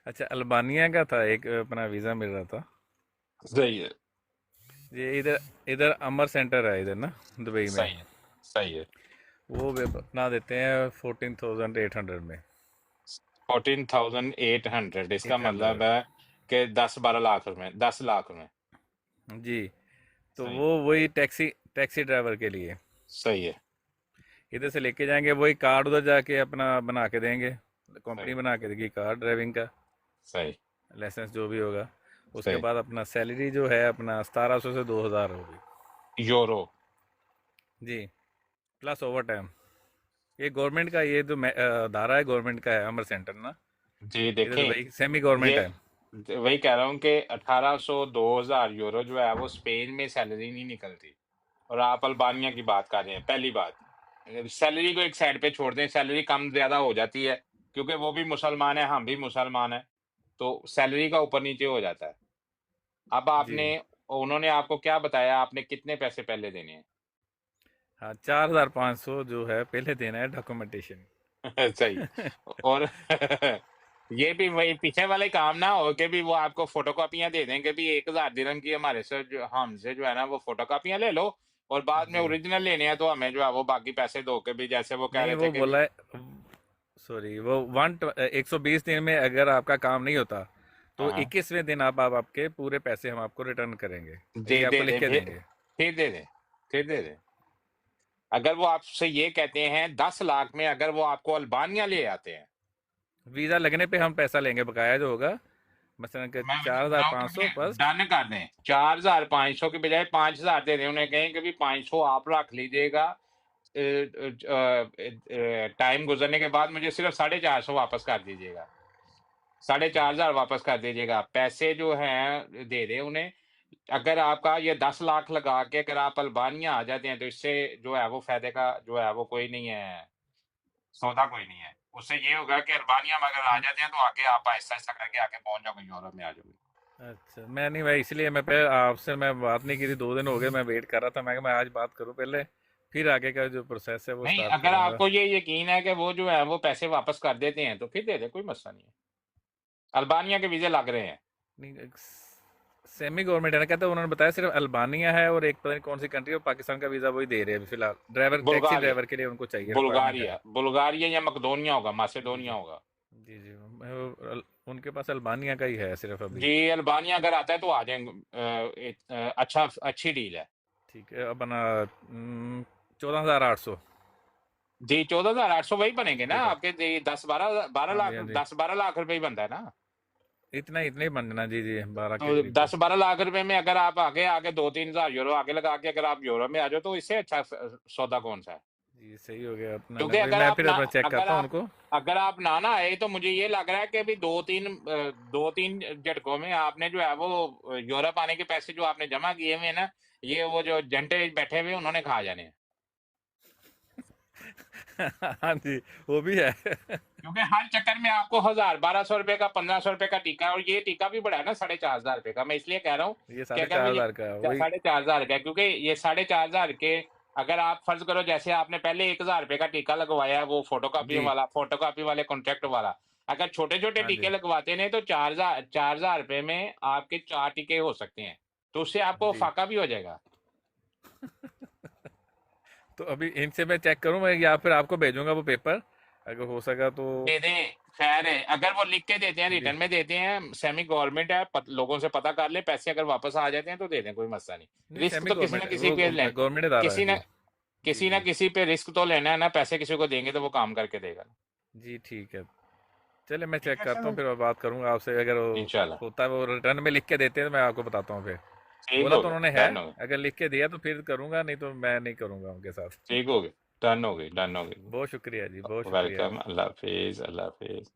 अच्छा, अल्बानिया का था एक अपना वीज़ा मिल रहा था। सही है। ये इधर इधर अमर सेंटर है इधर ना, दुबई में। सही है। सही है। वो भी अपना देते हैं 14,800 में। 14,800, इसका एट मतलब हंड्रेड है कि 10-12 लाख में, 10 लाख में। जी। तो सही वो है। वही टैक्सी टैक्सी ड्राइवर के लिए। सही है। इधर से लेके जाएंगे, वही कार्ड उधर जाके अपना बना के देंगे। कंपनी सही। बना के देगी कार्ड ड्राइविंग का, सही। लाइसेंस जो भी होगा। उसके सही। बाद अपना सैलरी जो है अपना 1700 से 2000 होगी। यूरो। जी, प्लस ओवर टाइम। ये गवर्नमेंट का, ये जो धारा है गवर्नमेंट का है अमर सेंटर ना। जी इधर देखें। दुबई सेमी ये गवर्नमेंट है। वही कह रहा हूँ कि 1800-2000 यूरो जो है वो स्पेन में सैलरी नहीं निकलती। और आप अल्बानिया की बात कर रहे हैं। पहली बात, सैलरी को एक साइड पे छोड़ दें, सैलरी कम ज्यादा हो जाती है क्योंकि वो भी मुसलमान है, हम भी मुसलमान है, तो सैलरी का ऊपर नीचे हो जाता है। अब जी आपने, उन्होंने आपको क्या बताया, आपने कितने पैसे पहले देने हैं? हाँ, 4500 जो है पहले देना है डॉक्यूमेंटेशन। सही। और ये भी वही पीछे वाले काम ना हो के भी वो आपको फोटोकॉपियां दे देंगे भी 1,000 दिरहम की हमारे से जो हमसे जो है ना वो फोटोकॉपियां ले लो, और बाद में जी ओरिजिनल लेने हैं तो हमें जो है वो बाकी पैसे दो के भी, जैसे वो कह नहीं, रहे थे वो कि भी। बोला है, सॉरी, वो 120 दिन में अगर आपका काम नहीं होता तो हाँ, 21वें दिन आप आपके पूरे पैसे हम आपको रिटर्न करेंगे। दे ये दे आपको लिख दे के फिर देंगे। फिर दे दे फिर दे दे। अगर वो आपसे ये कहते हैं 10 लाख में, अगर वो आपको अल्बानिया ले आते हैं, वीज़ा लगने पे हम पैसा लेंगे बकाया जो होगा, मसलन कि मैं चार बता हजार रहा हूँ पाँच कि सौ फर्स्ट। डन कर दें, 4,500 की बजाय 5,000 दे दें, उन्हें कहें कि भी 500 आप रख लीजिएगा, टाइम गुजरने के बाद मुझे सिर्फ 450 वापस कर दीजिएगा, 4,500 वापस कर दीजिएगा, पैसे जो हैं दे दें उन्हें। अगर आपका ये 10 लाख लगा के अगर आप अल्बानिया आ जाते हैं तो इससे जो है वो फायदे का जो है वो कोई नहीं है, सौदा कोई नहीं है। उससे ये होगा कि अल्बानिया में अगर आ जाते हैं तो आगे आप आहिस्ता आहिस्ता करके आगे पहुंच जाओगे, यूरोप में आ जाओगे। अच्छा, मैं नहीं भाई, इसलिए मैं पहले आपसे मैं बात नहीं की थी, 2 दिन हो गए मैं वेट कर रहा था। मैं मैं आज बात करूं पहले, फिर आगे का जो प्रोसेस है वो नहीं, स्टार्ट अगर करूंगा। आपको ये यकीन है कि वो जो है वो पैसे वापस कर देते हैं तो फिर दे दे, कोई मसला नहीं है। अल्बानिया के वीजे लग रहे हैं। नहीं, सेमी गवर्नमेंट है ना, कहते हैं उन्होंने बताया सिर्फ अल्बानिया है और एक पता नहीं कौन सी कंट्री है, पाकिस्तान का वीज़ा वही दे रहे हैं अभी फिलहाल। Driver, taxi Bulgaria. ड्राइवर के लिए उनको चाहिए, रिक्वायरमेंट है। बुल्गारिया बुल्गारिया या मकदोनिया होगा, जी मासेडोनिया जी होगा। जी जी। उनके पास अल्बानिया का ही है सिर्फ अभी। जी, अल्बानिया अगर आता है तो आ जाएंगे। अच्छा, अच्छी डील है। ठीक है, अपना 14,800 जी, 14,800 वही बनेंगे ना टोटल। आपके जी, 10-12 बारह हाँ जी लाख हाँ जी, 10-12 लाख रुपए ही बनता है ना। इतना ही बनना, जी जी, 12 के तो करीब तो। 10-12 लाख रुपए में अगर आप आगे आगे 2-3 हजार यूरो आगे लगा के अगर आप यूरो में आ जाओ तो इससे अच्छा सौदा कौन सा है? जी सही हो गया अपना क्योंकि अभी मैं फिर अपना चेक करता हूँ उनको। अगर आप ना आए तो मुझे ये लग रहा है कि अभी 2-3 झटकों में आपने जो है वो यूरोप आने के पैसे जो आपने जमा किए हुए हैं ना, ये वो जो जंटे बैठे हुए हैं, उन्होंने खा जाने हैं। हाँ जी, वो भी है। क्योंकि हर चक्कर में आपको 1,000 1,200 रुपए का, 1,500 रुपए का टीका, और ये टीका भी बड़ा है ना 4,500 रुपए का, मैं इसलिए कह रहा हूँ ये कि साढ़े अगर चार वो ये हजार का वही। 4,500 का है, क्योंकि ये 4,500 के, अगर आप फर्ज करो जैसे आपने पहले 1,000 रुपए का टीका लगवाया, वो जी फोटोकॉपी वाले कॉन्ट्रैक्ट वाला, अगर छोटे छोटे हाँ टीके जी लगवाते हैं तो 4,000 रुपए में आपके 4 टीके हो सकते हैं, तो उससे आपको जी। फाका भी हो जाएगा। तो अभी इनसे मैं चेक करूँ मैं, या फिर आपको भेजूंगा वो पेपर, अगर हो सका तो। दे दें, खैर है, अगर वो लिख के देते हैं, जी रिटर्न में देते हैं, सेमी गवर्नमेंट है, लोगों से पता कर ले, पैसे अगर वापस आ जाते हैं तो दे दें, कोई मसला नहीं। नहीं, रिस्क सेमी तो किसी गवर्नमेंट ना है किसी वो, पे ले, गवर्नमेंट इदारा है किसी जी। ना जी किसी ना जी किसी पे रिस्क तो लेना है ना, पैसे किसी को देंगे तो वो काम करके देगा। जी, ठीक है। चलिए मैं ठीक चेक है करता चलो। हूँ, फिर मैं बात करूँगा आपसे। अगर इंशाल्लाह। होता है वो रिटर्न में लिख के देते हैं तो मैं आपको बताता हूँ फिर। ठीक बोला हो तो गया, उन्होंने है, डन हो गया। अगर लिख के दिया तो फिर करूँगा, नहीं तो मैं नहीं करूँगा उनके साथ। ठीक हो गया, डन हो गई, डन हो गई। बहुत शुक्रिया जी, बहुत शुक्रिया। वेलकम। अल्लाह हाफिज, अल्लाह हाफिज।